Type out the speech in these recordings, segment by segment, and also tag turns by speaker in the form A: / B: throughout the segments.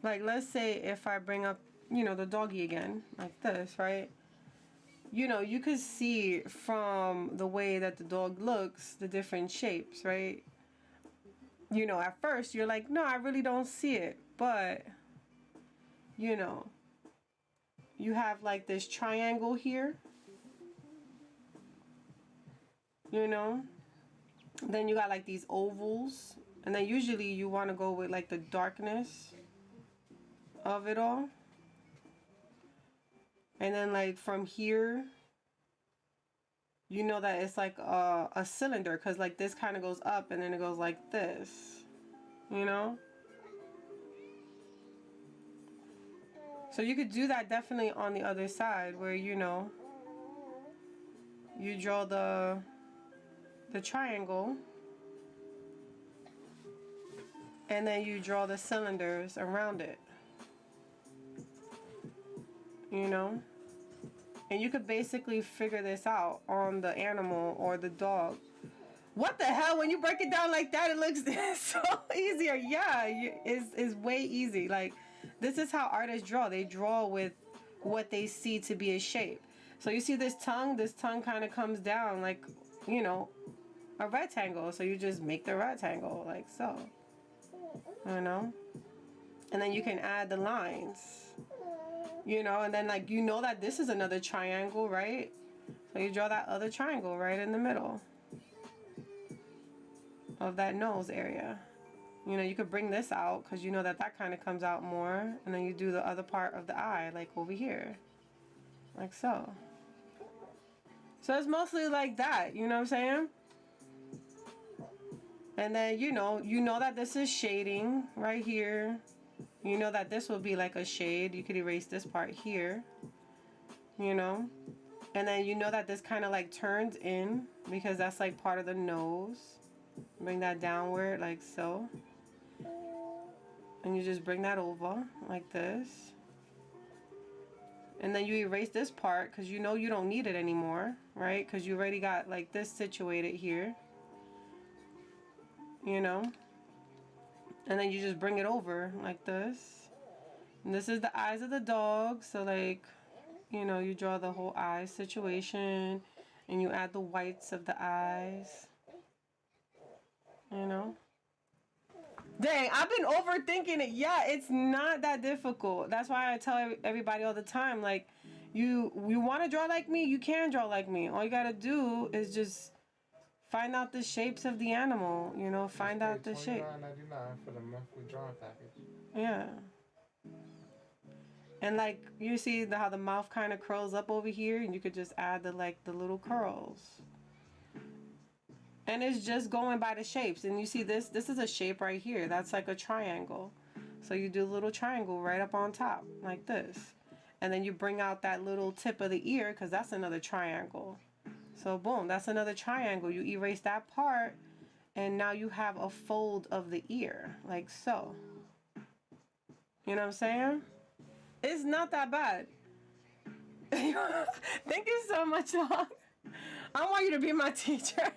A: like let's say if I bring up, you know, the doggy again, like this, right? You know, you could see from the way that the dog looks, the different shapes, right? You know, at first you're like, no, I really don't see it. But, you know, you have like this triangle here, you know? Then you got like these ovals. And then usually you want to go with like the darkness of it all. And then like from here, you know that it's like a cylinder, because like this kind of goes up and then it goes like this, you know? So you could do that definitely on the other side where, you know, you draw the triangle and then you draw the cylinders around it, you know? And you could basically figure this out on the animal or the dog. What the hell? When you break it down like that, it looks so easier. Yeah, it's way easy. Like, this is how artists draw. They draw with what they see to be a shape. So you see this tongue kind of comes down like, you know, a rectangle. So you just make the rectangle like so, you know? And then you can add the lines. You know, and then like, you know that this is another triangle, right? So you draw that other triangle right in the middle of that nose area. You know, you could bring this out because you know that that kind of comes out more. And then you do the other part of the eye, like over here. Like so. So it's mostly like that, you know what I'm saying? And then, you know that this is shading right here. You know that this will be like a shade. You could erase this part here, you know. And then you know that this kind of like turns in because that's like part of the nose. Bring that downward like so. And you just bring that over like this. And then you erase this part because you know you don't need it anymore, right? Because you already got like this situated here, you know. And then you just bring it over like this. And this is the eyes of the dog. So like, you know, you draw the whole eye situation and you add the whites of the eyes, you know. Dang, I've been overthinking it. Yeah, it's not that difficult. That's why I tell everybody all the time, like, you want to draw like me, you can draw like me. All you got to do is just find out the shapes of the animal, you know, find out the shape.
B: $29.99 for the monthly drawing package.
A: Yeah. And like, you see how the mouth kind of curls up over here, and you could just add the little curls. And it's just going by the shapes. And you see this is a shape right here. That's like a triangle. So you do a little triangle right up on top like this. And then you bring out that little tip of the ear because that's another triangle. So boom, that's another triangle. You erase that part and now you have a fold of the ear like so. You know what I'm saying? It's not that bad. Thank you so much, Long. I want you to be my teacher.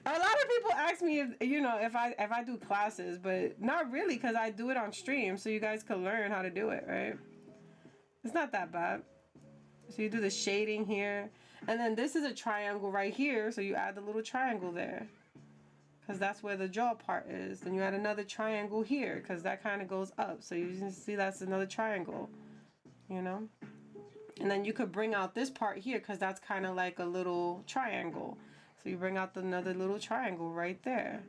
A: A lot of people ask me if, you know, if I do classes, but not really, because I do it on stream so you guys can learn how to do it, right? It's not that bad. So you do the shading here, and then this is a triangle right here, so you add the little triangle there because that's where the jaw part is. Then you add another triangle here because that kind of goes up, so you can see that's another triangle, you know. And then you could bring out this part here because that's kind of like a little triangle. So you bring out another little triangle right there.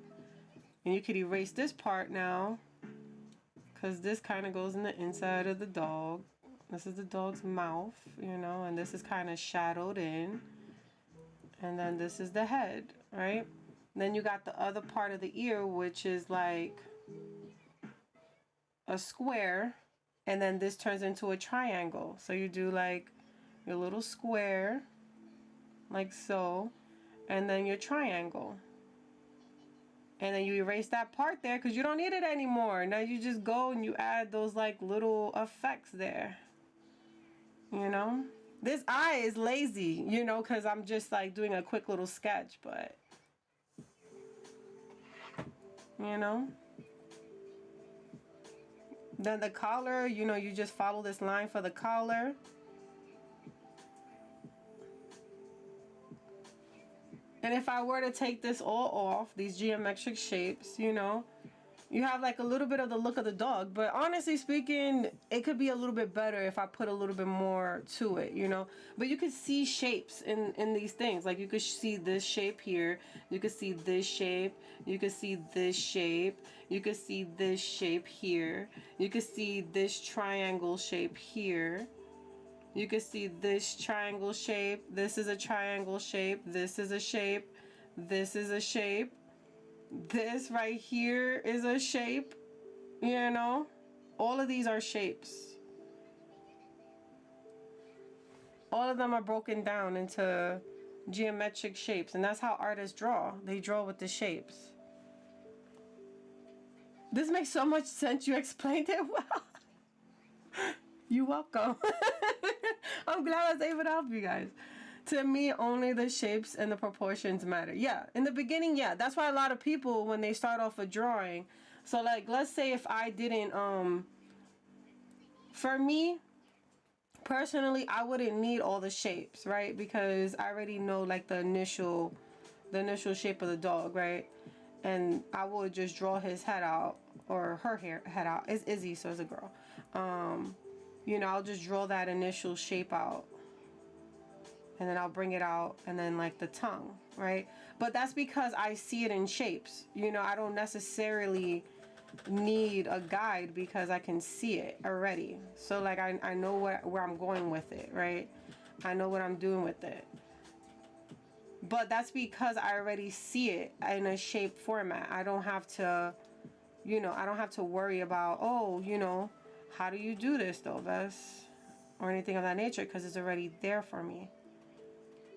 A: And you could erase this part now because this kind of goes in the inside of the dog. This is the dog's mouth, you know, and this is kind of shadowed in. And then this is the head, right? Then you got the other part of the ear, which is like a square. And then this turns into a triangle. So you do like your little square, like so. And then your triangle. And then you erase that part there because you don't need it anymore. Now you just go and you add those like little effects there. You know? This eye is lazy, you know, because I'm just like doing a quick little sketch, but you know? Then the collar, you know, you just follow this line for the collar. And if I were to take this all off, these geometric shapes, you know, you have like a little bit of the look of the dog. But honestly speaking, it could be a little bit better if I put a little bit more to it, you know. But you could see shapes in these things. Like you could see this shape here. You could see this shape. You could see this shape. You could see this shape here. You could see this triangle shape here. You can see this triangle shape. This is a triangle shape. This is a shape. This is a shape. This right here is a shape. You know, all of these are shapes. All of them are broken down into geometric shapes, and that's how artists draw. They draw with the shapes. This makes so much sense. You explained it well. You're welcome. I'm glad I was able to help you guys. To me, only the shapes and the proportions matter. Yeah, in the beginning, yeah. That's why a lot of people, when they start off a drawing, so like, let's say if I didn't, for me, personally, I wouldn't need all the shapes, right? Because I already know like the initial shape of the dog, right? And I would just draw his head out, or her head out. It's Izzy, so it's a girl. You know, I'll just draw that initial shape out, and then I'll bring it out, and then like the tongue, right? But that's because I see it in shapes. You know, I don't necessarily need a guide because I can see it already. So like I know where I'm going with it, right? I know what I'm doing with it. But that's because I already see it in a shape format. I don't have to, you know, I don't have to worry about, oh, you know, how do you do this though, Vess? Or anything of that nature, because it's already there for me,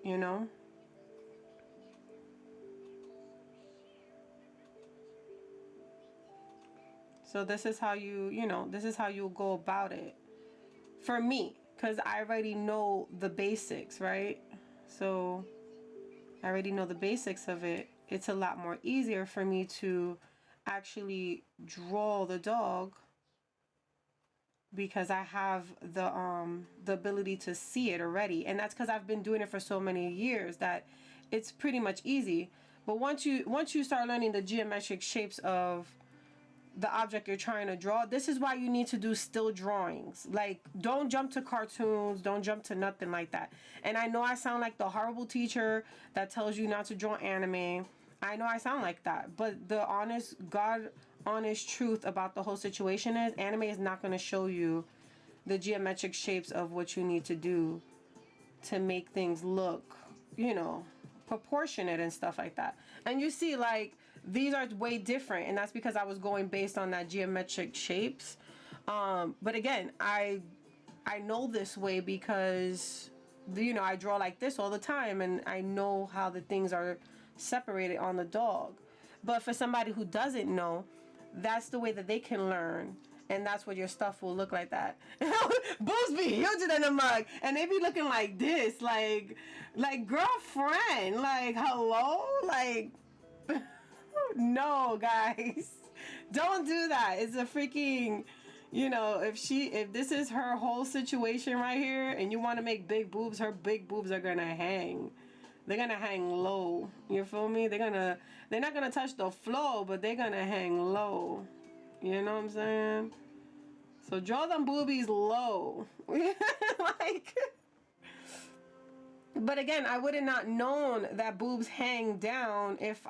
A: you know? So this is how you know, this is how you go about it. For me, because I already know the basics, right? So I already know the basics of it. It's a lot more easier for me to actually draw the dog because I have the ability to see it already. And that's because I've been doing it for so many years that it's pretty much easy. But once you start learning the geometric shapes of the object you're trying to draw, this is why you need to do still drawings. Like, don't jump to cartoons, don't jump to nothing like that. And I know I sound like the horrible teacher that tells you not to draw anime. I know I sound like that, but the honest truth about the whole situation is anime is not going to show you the geometric shapes of what you need to do to make things look, you know, proportionate and stuff like that. And you see, like, these are way different, and that's because I was going based on that geometric shapes. But again, I know this way because, you know, I draw like this all the time, and I know how the things are separated on the dog. But for somebody who doesn't know, that's the way that they can learn, and that's what your stuff will look like that. Boobs be huge in the mug, and they be looking like this, like girlfriend, like hello, like no, guys, don't do that. It's a freaking, you know, if this is her whole situation right here, and you want to make big boobs, her big boobs are gonna hang. They're gonna hang low. You feel me? They're not gonna touch the floor, but they're gonna hang low. You know what I'm saying? So draw them boobies low. Like, but again, I would have not known that boobs hang down if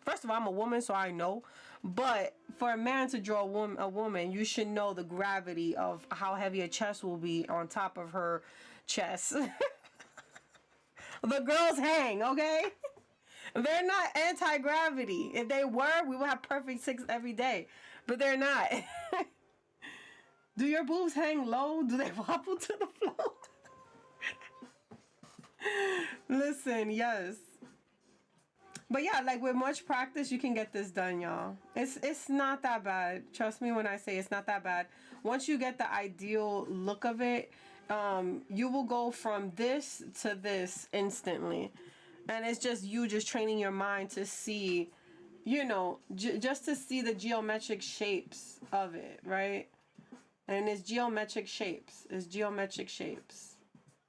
A: first of all, I'm a woman, so I know. But for a man to draw a woman, you should know the gravity of how heavy a chest will be on top of her chest. The girls hang, okay? They're not anti-gravity. If they were, we would have perfect six every day. But they're not. Do your boobs hang low? Do they wobble to the floor? Listen, yes. But yeah, like with much practice, you can get this done, y'all. It's not that bad. Trust me when I say it's not that bad. Once you get the ideal look of it, you will go from this to this instantly. And it's just you just training your mind to see, you know, just to see the geometric shapes of it, right? And it's geometric shapes. It's geometric shapes.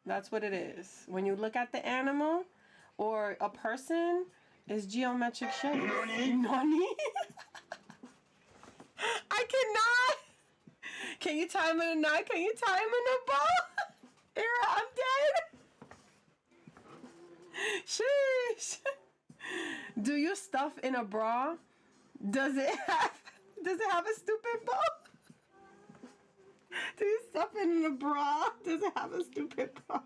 A: That's what it is. When you look at the animal or a person, it's geometric shapes. Nani? I cannot. Can you tie him in a knot? Can you tie him in a bow? Era, I'm dead. Sheesh. Do you stuff in a bra? Does it have a stupid bow? Do you stuff it in a bra? Does it have a stupid bra?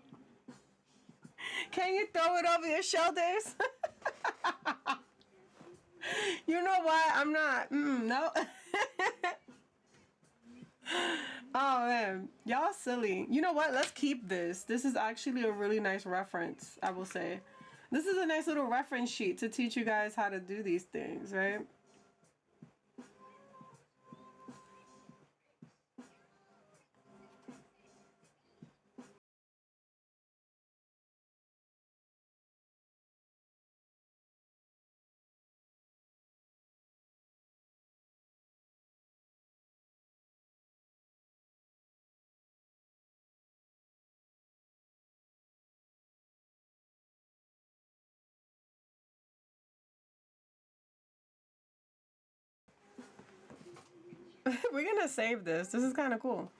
A: Can you throw it over your shoulders? You know what? I'm not. No. Oh man, y'all silly. You know what? Let's keep this. This is actually a really nice reference, I will say. This is a nice little reference sheet to teach you guys how to do these things, right? We're gonna save this. This is kind of cool.